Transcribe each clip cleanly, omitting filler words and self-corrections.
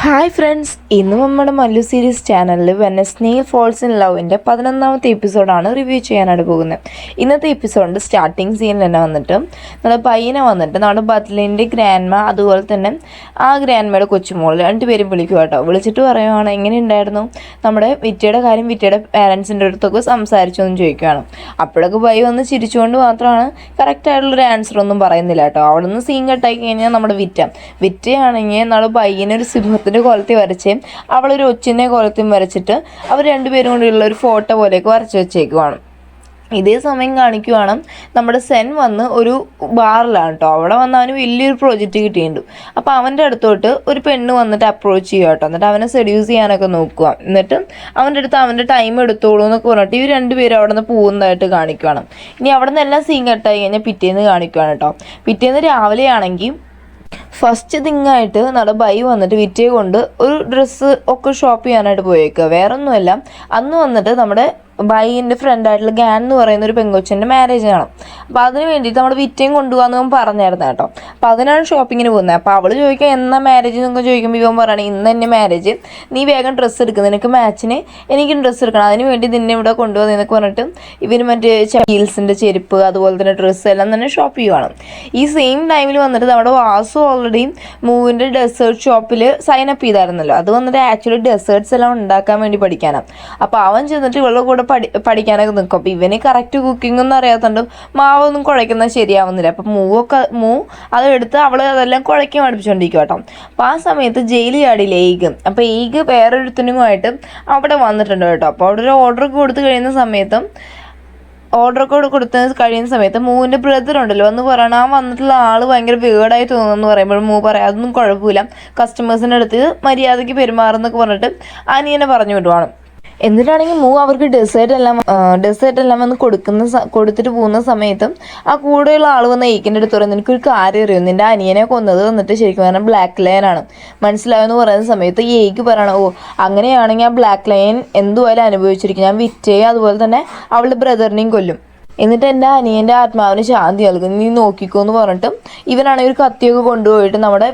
Hi friends, ഇന്ന് നമ്മുടെ Mallu series ചാനലിൽ when a snail falls in ലവിൻ്റെ 11ാമത്തെ എപ്പിസോഡാണ് റിവ്യൂ ചെയ്യാനായിട്ട് പോകുന്നത്. ഇന്നത്തെ എപ്പിസോഡിൻ്റെ സ്റ്റാർട്ടിങ് സീനിൽ തന്നെ വന്നിട്ട് നമ്മുടെ പയ്യനെ വന്നിട്ട് നമ്മുടെ ബത്ലിൻ്റെ ഗ്രാൻഡ്മ അതുപോലെ തന്നെ ആ ഗ്രാൻഡ്മയുടെ കൊച്ചുമോൾ രണ്ടുപേരും വിളിക്കുക കേട്ടോ. വിളിച്ചിട്ട് പറയുകയാണ് എങ്ങനെ ഉണ്ടായിരുന്നു നമ്മുടെ വിറ്റയുടെ കാര്യം, വിറ്റയുടെ പാരൻസിൻ്റെ അടുത്തൊക്കെ സംസാരിച്ചു എന്ന് ചോദിക്കുകയാണ്. അപ്പോഴൊക്കെ പയ്യ വന്ന് ചിരിച്ചുകൊണ്ട് മാത്രമാണ് കറക്റ്റായിട്ടുള്ളൊരു ആൻസർ ഒന്നും പറയുന്നില്ല കേട്ടോ. അവിടെ നിന്ന് സീൻ കട്ടാക്കി കഴിഞ്ഞാൽ നമ്മുടെ വിറ്റയാണെങ്കിൽ നമ്മുടെ പയ്യനൊരു സിംഹത്തിൻ്റെ കൊലത്തി വരച്ച് അവളൊരു ഒച്ചിൻ്റെ കൊലത്തും വരച്ചിട്ട് അവർ രണ്ടുപേരും കൂടിയുള്ള ഒരു ഫോട്ടോ പോലെയൊക്കെ വരച്ച് വെച്ചേക്കുവാണ്. ഇതേ സമയം കാണിക്കുവാണ് നമ്മുടെ സെൻ വന്ന് ഒരു ബാറിലാണ് കേട്ടോ. അവിടെ വന്ന് അവന് വലിയൊരു പ്രോജക്റ്റ് കിട്ടിയിട്ടുണ്ട്. അപ്പോൾ അവൻ്റെ അടുത്തോട്ട് ഒരു പെണ്ണ് വന്നിട്ട് അപ്രോച്ച് ചെയ്യുക കേട്ടോ. എന്നിട്ട് അവനെ സെഡ്യൂസ് ചെയ്യാനൊക്കെ നോക്കുക. എന്നിട്ട് അവൻ്റെ അടുത്ത് അവൻ്റെ ടൈം എടുത്തോളൂ എന്നൊക്കെ പറഞ്ഞിട്ട് ഇവർ രണ്ടുപേരും അവിടെ നിന്ന് പോകുന്നതായിട്ട് കാണിക്കുകയാണ്. ഇനി അവിടെ നിന്ന് എല്ലാം സീൻ കട്ടായി കഴിഞ്ഞാൽ പിറ്റേന്ന് കാണിക്കുകയാണ് കേട്ടോ. പിറ്റേന്ന് രാവിലെ ആണെങ്കിൽ ഫസ്റ്റ് തിങ്ങായിട്ട് നമ്മുടെ ബൈ വന്നിട്ട് വിറ്റയെ കൊണ്ട് ഒരു ഡ്രസ്സ് ഒക്കെ ഷോപ്പ് ചെയ്യാനായിട്ട് പോയേക്കുക. വേറൊന്നുമല്ല, അന്ന് വന്നിട്ട് നമ്മുടെ ബൈൻ്റെ ഫ്രണ്ടായിട്ടുള്ള ഗാൻ എന്ന് പറയുന്ന ഒരു പെങ്കൊച്ചിൻ്റെ മാരേജ് കാണും. അപ്പോൾ അതിന് വേണ്ടിയിട്ട് നമ്മൾ വിറ്റയും കൊണ്ടുപോകാമെന്ന് അവൻ പറഞ്ഞായിരുന്നു കേട്ടോ. അപ്പോൾ അതിനാണ് ഷോപ്പിങ്ങിന് പോകുന്നത്. അപ്പോൾ അവൾ ചോദിക്കുക എന്നാ മാരേജ് എന്നൊക്കെ ചോദിക്കുമ്പോൾ ഇവൻ പറയുകയാണ് ഇന്ന് തന്നെ മാരേജ്, നീ വേഗം ഡ്രസ്സ് എടുക്കുക, നിനക്ക് മാച്ചിന് എനിക്കും ഡ്രസ്സ് എടുക്കണം, അതിന് വേണ്ടി നിന്നെ ഇവിടെ കൊണ്ടുപോകുക എന്നൊക്കെ പറഞ്ഞിട്ട് ഇവന് മറ്റേ ഹീൽസിൻ്റെ ചെരുപ്പ് അതുപോലെ തന്നെ ഡ്രസ്സ് എല്ലാം തന്നെ ഷോപ്പ് ചെയ്യുവാണ്. ഈ സെയിം ടൈമിൽ വന്നിട്ട് നമ്മുടെ വാസു ഓൾറെഡി മൂവിൻ്റെ ഡെസേർട്ട് ഷോപ്പിൽ സൈൻ അപ്പ് ചെയ്തായിരുന്നല്ലോ. അത് വന്നിട്ട് ആക്ച്വലി ഡെസേർട്ട്സ് എല്ലാം ഉണ്ടാക്കാൻ വേണ്ടി പഠിക്കാനാണ്. അപ്പോൾ അവൻ ചെന്നിട്ട് ഇവളുടെ കൂടെ പഠിക്കാനൊക്കെ നിൽക്കും. അപ്പോൾ ഇവന് കറക്റ്റ് കുക്കിംഗ് ഒന്നും അറിയാത്തതുകൊണ്ട് മാവൊന്നും കുഴയ്ക്കുന്നത് ശരിയാവുന്നില്ല. അപ്പോൾ അതെടുത്ത് അവൾ അതെല്ലാം കുഴയ്ക്കാൻ പഠിപ്പിച്ചുകൊണ്ടിരിക്കും കേട്ടോ. അപ്പോൾ ആ സമയത്ത് ജയിലിൽ ചാടിയില്ലേ ഈഗ്. അപ്പോൾ ഈഗ് വേറൊരുത്തനുമായിട്ട് അവിടെ വന്നിട്ടുണ്ട് കേട്ടോ. അപ്പോൾ അവിടെ ഒരു ഓർഡറൊക്കെ കൊടുത്ത് കഴിയുന്ന സമയത്ത് മൂവിൻ്റെ ബ്രദർ ഉണ്ടല്ലോ എന്ന് പറയണം, ആ വന്നിട്ടുള്ള ആൾ ഭയങ്കര വേർഡായി തോന്നുന്നു പറയുമ്പോൾ പറയാം അതൊന്നും കുഴപ്പമില്ല, കസ്റ്റമേഴ്സിൻ്റെ അടുത്ത് മര്യാദയ്ക്ക് പെരുമാറുന്നൊക്കെ പറഞ്ഞിട്ട് അനിയനെ പറഞ്ഞു വിടുവാണ്. എന്നിട്ടാണെങ്കിൽ അവർക്ക് ഡെസേർട്ട് എല്ലാം വന്ന് കൊടുത്തിട്ട് പോകുന്ന സമയത്തും ആ കൂടെയുള്ള ആൾ വന്ന് ഏക്കിൻ്റെ അടുത്ത് പറയുന്നത് എനിക്കൊരു കാര്യം അറിയും, നിൻ്റെ അനിയനെ കൊന്നത് വന്നിട്ട് ശരിക്കും പറഞ്ഞാൽ ബ്ലാക്ക് ലയൻ ആണ് മനസ്സിലായെന്ന് പറയുന്ന സമയത്ത് ഈ ഏക്ക് പറയണം അങ്ങനെയാണെങ്കിൽ ആ ബ്ലാക്ക് ലയൻ എന്തുമായാലും അനുഭവിച്ചിരിക്കും, ഞാൻ വിറ്റയും അതുപോലെ തന്നെ അവളുടെ ബ്രദറിനെയും കൊല്ലും, എന്നിട്ട് എൻ്റെ അനിയൻ്റെ ആത്മാവിന് ശാന്തി നൽകും, നീ നോക്കിക്കോ എന്ന് പറഞ്ഞിട്ട് ഇവനാണെങ്കിൽ ഒരു കത്തിയൊക്കെ കൊണ്ടുപോയിട്ട് നമ്മുടെ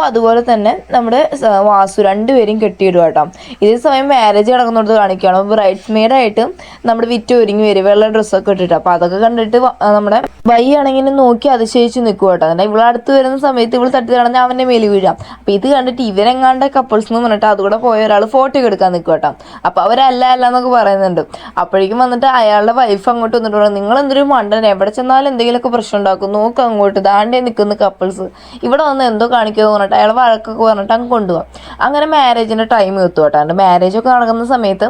അതുപോലെ തന്നെ നമ്മുടെ വാസു രണ്ടുപേരും കെട്ടിയിടുക കേട്ടോ. ഇതേ സമയം മാരേജ് നടക്കുന്നിടത്ത് കാണിക്കുകയാണ്. ബ്രൈഡ്സ് മെയ്ഡായിട്ട് നമ്മുടെ വിറ്റ് ഒരുങ്ങി വരും, വെള്ള ഡ്രസ്സൊക്കെ ഇട്ടിട്ട്. അപ്പോൾ അതൊക്കെ കണ്ടിട്ട് നമ്മുടെ ബൈ ആണെങ്കിൽ നോക്കി അതിശയിച്ച് നിൽക്കുക കേട്ടോ. എന്നാൽ ഇവിടെ അടുത്ത് വരുന്ന സമയത്ത് ഇവൾ തട്ടി തടഞ്ഞാൽ അവൻ്റെ മേലിൽ വീഴാം. അപ്പോൾ ഇത് കണ്ടിട്ട് ഇവരെങ്ങാണ്ട് കപ്പിൾസ് എന്ന് പറഞ്ഞിട്ട് അതുകൂടെ പോയ ഒരാൾ ഫോട്ടോ ഒക്കെ എടുക്കാൻ നിൽക്കുക കേട്ടോ. അപ്പോൾ അവരല്ല എന്നൊക്കെ പറയുന്നുണ്ട്. അപ്പോഴേക്കും വന്നിട്ട് അയാളുടെ വൈഫ് അങ്ങോട്ട് വന്നിട്ട് പറഞ്ഞു നിങ്ങൾ എന്തൊരു മണ്ടൻ, എവിടെ ചെന്നാലും എന്തെങ്കിലുമൊക്കെ പ്രശ്നം ഉണ്ടാക്കും, നോക്ക് അങ്ങോട്ട് ദാണ്ടേ നിൽക്കുന്ന കപ്പിൾസ് ഇവിടെ വന്ന് എന്തോ കാണിക്കുമെന്ന് പറഞ്ഞിട്ട് അയാൾ വഴക്കൊക്കെ പറഞ്ഞിട്ട് അങ്ങ് കൊണ്ടുപോകാം. അങ്ങനെ മാരേജിൻ്റെ ടൈം എത്തും കേട്ടോ. മാരേജൊക്കെ നടക്കുന്ന സമയത്ത്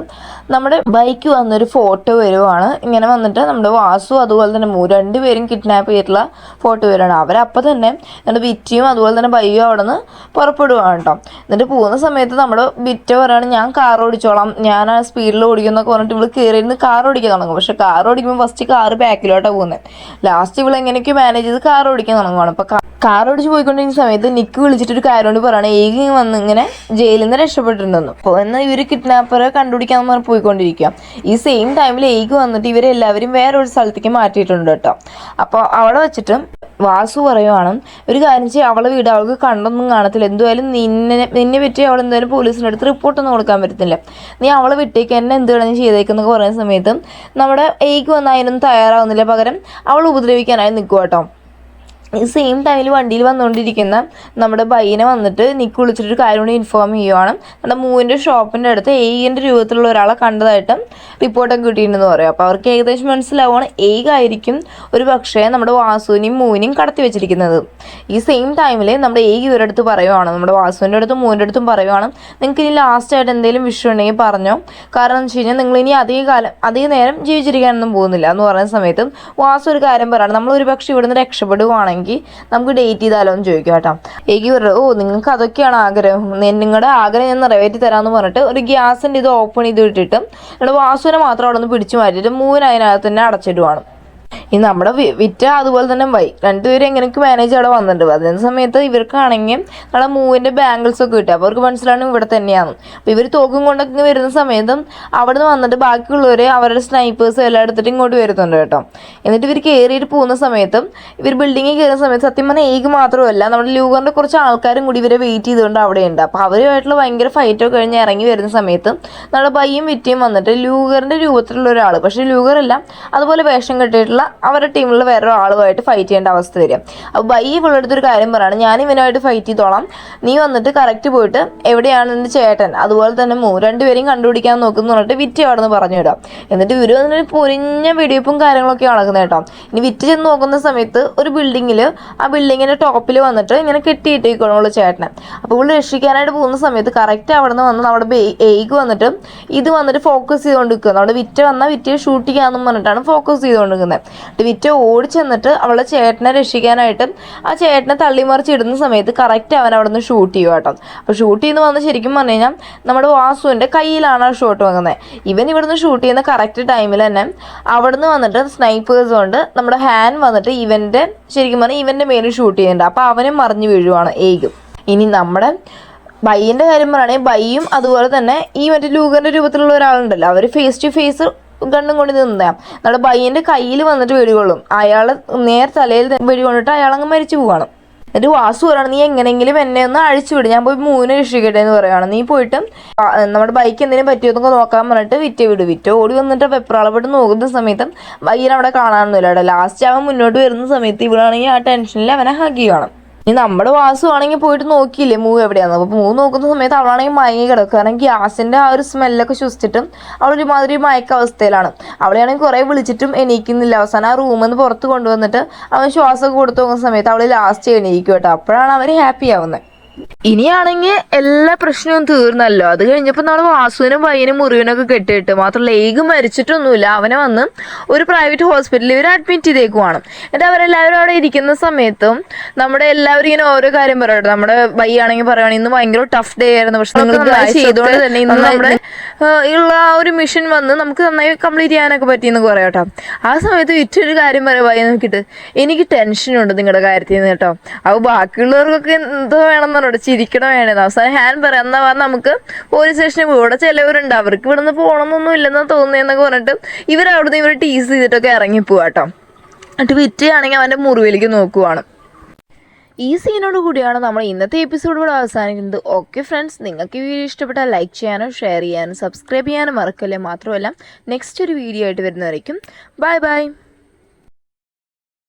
നമ്മുടെ ബൈക്ക് വന്നൊരു ഫോട്ടോ വരുവാണ്. ഇങ്ങനെ വന്നിട്ട് നമ്മുടെ വാസു അതുപോലെ തന്നെ രണ്ടുപേരും കിഡ്നാപ്പ് ചെയ്തിട്ടുള്ള ഫോട്ടോ വരുവാണ്. അവരപ്പം തന്നെ നമ്മുടെ വിറ്റിയും അതുപോലെ തന്നെ ബൈയും അവിടെ നിന്ന് പുറപ്പെടുവാണ് കേട്ടോ. എന്നിട്ട് പോകുന്ന സമയത്ത് നമ്മുടെ വിറ്റ പറയുകയാണ് ഞാൻ കാർ ഓടിച്ചോളാം, ഞാൻ ആ സ്പീഡിൽ ഓടിക്കുന്നൊക്കെ പറഞ്ഞിട്ട് ഇവള് കയറിയിരുന്ന് കാർ ഓടിക്കാൻ തുടങ്ങും. പക്ഷെ കാർ ഓടിക്കുമ്പോൾ ഫസ്റ്റ് കാർ ബാക്കിലോട്ടാണ് പോകുന്നത്. ലാസ്റ്റ് ഇവൾ എങ്ങനെയൊക്കെ മാനേജ് ചെയ്ത് കാർ ഓടിക്കാൻ തുടങ്ങുവാണ്. അപ്പോൾ കാർ ഓടിച്ച് പോയിക്കൊണ്ടിരിക്കുന്ന സമയത്ത് നിക്ക് വിളിച്ചിട്ടൊരു കാര്യം കൊണ്ട് പറയുകയാണ് ഏകി വന്ന് ഇങ്ങനെ ജയിലിൽ നിന്ന് രക്ഷപ്പെട്ടിട്ടുണ്ടെന്ന്. അപ്പോൾ എന്നാൽ ഇവർ കിഡ്നാപ്പറെ കണ്ടുപിടിക്കാമെന്ന് പറഞ്ഞ് പോയിക്കൊണ്ടിരിക്കുക. ഈ സെയിം ടൈമിൽ ഏകി വന്നിട്ട് ഇവരെല്ലാവരും വേറൊരു സ്ഥലത്തേക്ക് മാറ്റിയിട്ടുണ്ട് കേട്ടോ. അപ്പോൾ അവിടെ വെച്ചിട്ട് വാസു പറയുവാണ് ഒരു കാര്യം ചെയ്യും, അവളെ വീട് അവൾക്ക് കണ്ടൊന്നും കാണത്തില്ല, എന്തുമായാലും നിന്നെ പറ്റി അവൾ എന്തായാലും പോലീസിൻ്റെ അടുത്ത് റിപ്പോർട്ടൊന്നും കൊടുക്കാൻ പറ്റത്തില്ല, നീ അവളെ വിട്ടേക്ക്, എന്നെ എന്ത് വേണമെങ്കിൽ ചെയ്തേക്കെന്നൊക്കെ പറയുന്ന സമയത്ത് നമ്മുടെ ഏക്ക് വന്ന് അതിനൊന്നും തയ്യാറാവുന്നില്ല, പകരം അവൾ ഉപദ്രവിക്കാനായി നിൽക്കുക കേട്ടോ. ഈ സെയിം ടൈമിൽ വണ്ടിയിൽ വന്നുകൊണ്ടിരിക്കുന്ന നമ്മുടെ ബൈനെ വന്നിട്ട് നിക്ക് വിളിച്ചിട്ടൊരു കാര്യം കൊണ്ട് ഇൻഫോം ചെയ്യുവാണ്. നമ്മുടെ മൂവിൻ്റെ ഷോപ്പിൻ്റെ അടുത്ത് ഏഗിൻ്റെ രൂപത്തിലുള്ള ഒരാളെ കണ്ടതായിട്ട് റിപ്പോർട്ടൊക്കെ കിട്ടിയിട്ടുണ്ടെന്ന് പറയും. അപ്പോൾ അവർക്ക് ഏകദേശം മനസ്സിലാവുകയാണ് ഏഗായിരിക്കും ഒരു പക്ഷേ നമ്മുടെ വാസുവിനെയും മൂവിനെയും കടത്തി വെച്ചിരിക്കുന്നത്. ഈ സെയിം ടൈമിൽ നമ്മുടെ ഏഗ് ഇവരുടെ അടുത്ത് പറയുവാണ്, നമ്മുടെ വാസുവിൻ്റെ അടുത്തും മൂവിൻ്റെ അടുത്തും പറയുവാണ് നിങ്ങൾക്ക് ഇനി ലാസ്റ്റായിട്ട് എന്തെങ്കിലും വിഷയം ഉണ്ടെങ്കിൽ പറഞ്ഞോ, കാരണം എന്ന് വെച്ച് കഴിഞ്ഞാൽ നിങ്ങളിനി അധിക നേരം ജീവിച്ചിരിക്കാനൊന്നും പോകുന്നില്ല എന്ന് പറയുന്ന സമയത്ത് വാസു ഒരു കാര്യം പറയാണ്, നമ്മളൊരു പക്ഷേ ഇവിടുന്ന് രക്ഷപ്പെടുവാണെങ്കിൽ നമുക്ക് ഡേറ്റ് ചെയ്താലോ എന്ന് ചോദിക്കും കേട്ടോ. എനിക്ക് പറഞ്ഞു നിങ്ങൾക്ക് അതൊക്കെയാണ് ആഗ്രഹം, നിങ്ങളുടെ ആഗ്രഹം ഞാൻ നിറവേറ്റി തരാമെന്ന് പറഞ്ഞിട്ട് ഒരു ഗ്യാസിൻ്റെ ഇത് ഓപ്പൺ ചെയ്ത് ഇട്ടിട്ട് നമ്മുടെ വാസുവിനെ മാത്രം അവിടെ നിന്ന് പിടിച്ചു മാറ്റിയിട്ട് മൂവിന് അതിനകത്ത് തന്നെ അടച്ചിടുവാണ്. ഈ നമ്മുടെ വിറ്റ അതുപോലെ തന്നെ രണ്ടുപേരും എങ്ങനെയൊക്കെ മാനേജ് അവിടെ വന്നിട്ടുണ്ട്. അതേ സമയത്ത് ഇവർക്കാണെങ്കിൽ നമ്മുടെ മൂവിൻ്റെ ബാംഗിൾസ് ഒക്കെ കിട്ടും. അപ്പോൾ അവർക്ക് മനസ്സിലാണ് ഇവിടെ തന്നെയാണ്. അപ്പോൾ ഇവർ തോക്കും കൊണ്ടൊക്കെ വരുന്ന സമയത്തും അവിടെ നിന്ന് വന്നിട്ട് ബാക്കിയുള്ളവർ അവരുടെ സ്നൈപ്പേഴ്സ് എല്ലാം എടുത്തിട്ട് ഇങ്ങോട്ട് വരുന്നുണ്ട് കേട്ടോ. എന്നിട്ട് ഇവർ കയറിയിട്ട് പോകുന്ന സമയത്തും ഇവർ ബിൽഡിങ്ങിൽ കയറുന്ന സമയത്ത് സത്യം പറഞ്ഞാൽ ഏക് മാത്രമല്ല നമ്മുടെ ലൂഗറിൻ്റെ കുറച്ച് ആൾക്കാരും കൂടി ഇവരെ വെയിറ്റ് ചെയ്തുകൊണ്ട് അവിടെയുണ്ട്. അപ്പോൾ അവരുമായിട്ടുള്ള ഭയങ്കര ഫൈറ്റൊക്കെ കഴിഞ്ഞ് ഇറങ്ങി വരുന്ന സമയത്ത് നമ്മുടെ ബയ്യും വിറ്റിയും വന്നിട്ട് ലൂഗറിൻ്റെ രൂപത്തിലുള്ള ഒരാൾ, പക്ഷേ ലൂഗറല്ല, അതുപോലെ വേഷം കെട്ടിയിട്ടുള്ള അവരുടെ ടീമിലുള്ള വേറെ ആളുമായിട്ട് ഫൈറ്റ് ചെയ്യേണ്ട അവസ്ഥ വരും. അപ്പോൾ ബൈ ഇവളെടുത്തൊരു കാര്യം പറയാണ്, ഞാൻ ഇവനുമായിട്ട് ഫൈറ്റ് ചെയ്തോളാം, നീ വന്നിട്ട് കറക്റ്റ് പോയിട്ട് എവിടെയാണ് എൻ്റെ ചേട്ടൻ അതുപോലെ തന്നെ രണ്ടുപേരെയും കണ്ടുപിടിക്കാൻ നോക്കുന്നു പറഞ്ഞിട്ട് വിറ്റ് അവിടെ നിന്ന് പറഞ്ഞു വിടാം. എന്നിട്ട് ഇവർ വന്നിട്ട് പൊരിഞ്ഞ വെടിവെപ്പും കാര്യങ്ങളൊക്കെ നടക്കുന്നത് കേട്ടോ. ഇനി വിറ്റ് ചെന്ന് നോക്കുന്ന സമയത്ത് ഒരു ബിൽഡിങ്ങിൽ ആ ബിൽഡിങ്ങിൻ്റെ ടോപ്പിൽ വന്നിട്ട് ഇങ്ങനെ കെട്ടിയിട്ടേക്കോളുള്ള ചേട്ടനെ. അപ്പോൾ ഇവിടെ രക്ഷിക്കാനായിട്ട് പോകുന്ന സമയത്ത് കറക്റ്റ് അവിടെ നിന്ന് വന്ന് നമ്മുടെ എയ്ക്ക് വന്നിട്ട് ഇത് വന്നിട്ട് ഫോക്കസ് ചെയ്തുകൊണ്ടിരിക്കുന്നത്. അവിടെ വിറ്റ് വന്നാൽ വിറ്റ് ഷൂട്ട് ചെയ്യാമെന്നും പറഞ്ഞിട്ടാണ് ഫോക്കസ് ചെയ്തുകൊണ്ടിരിക്കുന്നത്. വിറ്റ ഓടി ചെന്നിട്ട് അവളെ ചേട്ടനെ രക്ഷിക്കാനായിട്ട് ആ ചേട്ടനെ തള്ളിമറിച്ച് ഇടുന്ന സമയത്ത് കറക്റ്റ് അവൻ അവിടെ നിന്ന് ഷൂട്ട് ചെയ്യുക കേട്ടോ. അപ്പോൾ ഷൂട്ട് ചെയ്യുന്ന വന്ന് ശരിക്കും പറഞ്ഞു കഴിഞ്ഞാൽ നമ്മുടെ വാസുവിൻ്റെ കയ്യിലാണ് ആ ഷോട്ട് വാങ്ങുന്നത്. ഇവൻ ഇവിടുന്ന് ഷൂട്ട് ചെയ്യുന്ന കറക്റ്റ് ടൈമിൽ തന്നെ അവിടുന്ന് വന്നിട്ട് സ്നൈപ്പേഴ്സ് കൊണ്ട് നമ്മുടെ ഹാൻഡ് വന്നിട്ട് ഇവൻ്റെ ശരിക്കും പറഞ്ഞാൽ ഇവൻ്റെ മേലിൽ ഷൂട്ട് ചെയ്യുന്നുണ്ട്. അപ്പോൾ അവനും മറിഞ്ഞു വീഴുവാണ് ഏകും. ഇനി നമ്മുടെ ബയ്യൻ്റെ കാര്യം പറയുകയാണെങ്കിൽ ബയ്യും അതുപോലെ തന്നെ ഈ മറ്റേ ലൂഗറിൻ്റെ രൂപത്തിലുള്ള ഒരാളുണ്ടല്ലോ, അവർ ഫേസ് ടു ഫേസ് ഗണ്ണും കൊണ്ട് നിന്നാ നമ്മുടെ ബയ്യൻ്റെ കയ്യിൽ വന്നിട്ട് വെടികൊള്ളും. അയാൾ നേർ തലയിൽ വെടികൊണ്ടിട്ട് അയാളങ്ങ് മരിച്ചു പോവാണ്. എന്നിട്ട് വാസു പറയണം, നീ എങ്ങനെയെങ്കിലും എന്നെ ഒന്ന് അഴിച്ചു വിടും, ഞാൻ പോയി മൂവിനെ രക്ഷിക്കട്ടെ എന്ന് പറയുകയാണ്. നീ പോയിട്ട് നമ്മുടെ ബൈക്ക് എന്തെങ്കിലും പറ്റിയോന്നൊക്കെ നോക്കാൻ പറഞ്ഞിട്ട് വിറ്റ് ഓടി വന്നിട്ട് വെപ്രാളപ്പെട്ട് നോക്കുന്ന സമയത്തും ബയ്യനെ അവിടെ കാണാനൊന്നുമില്ല കേട്ടോ. ലാസ്റ്റ് അവൻ മുന്നോട്ട് വരുന്ന സമയത്ത് ഇവിടാണെങ്കിൽ ആ ടെൻഷനിൽ അവനെ ഹഗ് ചെയ്യണം. ഇനി നമ്മുടെ വാസു ആണെങ്കിൽ പോയിട്ട് നോക്കിയില്ലേ മൂവ് എവിടെയാണ്. അപ്പോൾ മൂവ് നോക്കുന്ന സമയത്ത് അവളാണെങ്കിൽ മയങ്ങി കിടക്കുക. കാരണം ഗ്യാസിൻ്റെ ആ ഒരു സ്മെല്ലൊക്കെ ശ്വസിച്ചിട്ടും അവളൊരുമാതിരി മയക്ക അവസ്ഥയിലാണ്. അവളെയാണെങ്കിൽ കുറേ വിളിച്ചിട്ടും എണീക്കുന്നില്ല. അവസാനം ആ റൂമിൽ നിന്ന് പുറത്ത് കൊണ്ടുവന്നിട്ട് അവൻ ശ്വാസമൊക്കെ കൊടുത്തു നോക്കുന്ന സമയത്ത് അവൾ ലാസ്റ്റ് എണീക്കും കേട്ടോ. അപ്പോഴാണ് അവർ ഹാപ്പി ആവുന്നത്. ഇനിയാണെങ്കിൽ എല്ലാ പ്രശ്നവും തീർന്നല്ലോ. അത് കഴിഞ്ഞപ്പോൾ നമ്മൾ വാസുവിനും പയ്യനും മുറിവിനൊക്കെ കെട്ടിയിട്ട് മാത്രമല്ല ഏക് മരിച്ചിട്ടൊന്നുമില്ല. അവനെ വന്ന് ഒരു പ്രൈവറ്റ് ഹോസ്പിറ്റലിൽ ഇവർ അഡ്മിറ്റ് ചെയ്തേക്കുവാണ്. എന്നിട്ട് അവരെല്ലാവരും അവിടെ ഇരിക്കുന്ന സമയത്തും നമ്മുടെ എല്ലാവരും ഇങ്ങനെ ഓരോ കാര്യം പറയട്ടെ. നമ്മുടെ ബയ്യാണെങ്കിൽ പറയുകയാണെങ്കിൽ ഇന്ന് ഭയങ്കര ടഫ് ഡേ ആയിരുന്നു, പക്ഷെ നിങ്ങൾ ചെയ്തുകൊണ്ട് തന്നെ ഇന്ന് നമ്മുടെ ഉള്ള ആ ഒരു മിഷൻ വന്ന് നമുക്ക് നന്നായി കംപ്ലീറ്റ് ചെയ്യാനൊക്കെ പറ്റിയെന്ന് പറയാം കേട്ടോ. ആ സമയത്ത് വിറ്റൊരു കാര്യം പറയാം ബയ്യ നോക്കിയിട്ട്, എനിക്ക് ടെൻഷനുണ്ട് നിങ്ങളുടെ കാര്യത്തിൽ നിന്ന് കേട്ടോ. അപ്പോൾ ബാക്കിയുള്ളവർക്കൊക്കെ എന്തോ വേണമെന്ന് ചിരിക്കണം വേണത്. അവസാനം ഹാൻഡ് പറയാം, എന്നാ പറഞ്ഞാൽ നമുക്ക് പോലീസ് സ്റ്റേഷനിൽ ഇവിടെ ചിലവരുണ്ട്, അവർക്ക് ഇവിടെ നിന്ന് പോകണമെന്നൊന്നും ഇല്ലെന്ന് തോന്നുന്നതെന്നൊക്കെ പറഞ്ഞിട്ട് ഇവരവിടുന്ന് ഇവർ ടീസ് ചെയ്തിട്ടൊക്കെ ഇറങ്ങിപ്പോവാട്ടോ. എന്നിട്ട് വിറ്റയാണെങ്കിൽ അവൻ്റെ മുറിവിലേക്ക് നോക്കുവാണ്. ഈ സീനോട് കൂടിയാണ് നമ്മൾ ഇന്നത്തെ എപ്പിസോഡ് ഇവിടെ അവസാനിക്കുന്നത്. ഓക്കെ ഫ്രണ്ട്സ്, നിങ്ങൾക്ക് ഈ വീഡിയോ ഇഷ്ടപ്പെട്ടാൽ ലൈക്ക് ചെയ്യാനും ഷെയർ ചെയ്യാനും സബ്സ്ക്രൈബ് ചെയ്യാനും മറക്കല്ലേ. മാത്രമല്ല നെക്സ്റ്റ് ഒരു വീഡിയോ ആയിട്ട് വരുന്നതായിരിക്കും. Bye bye.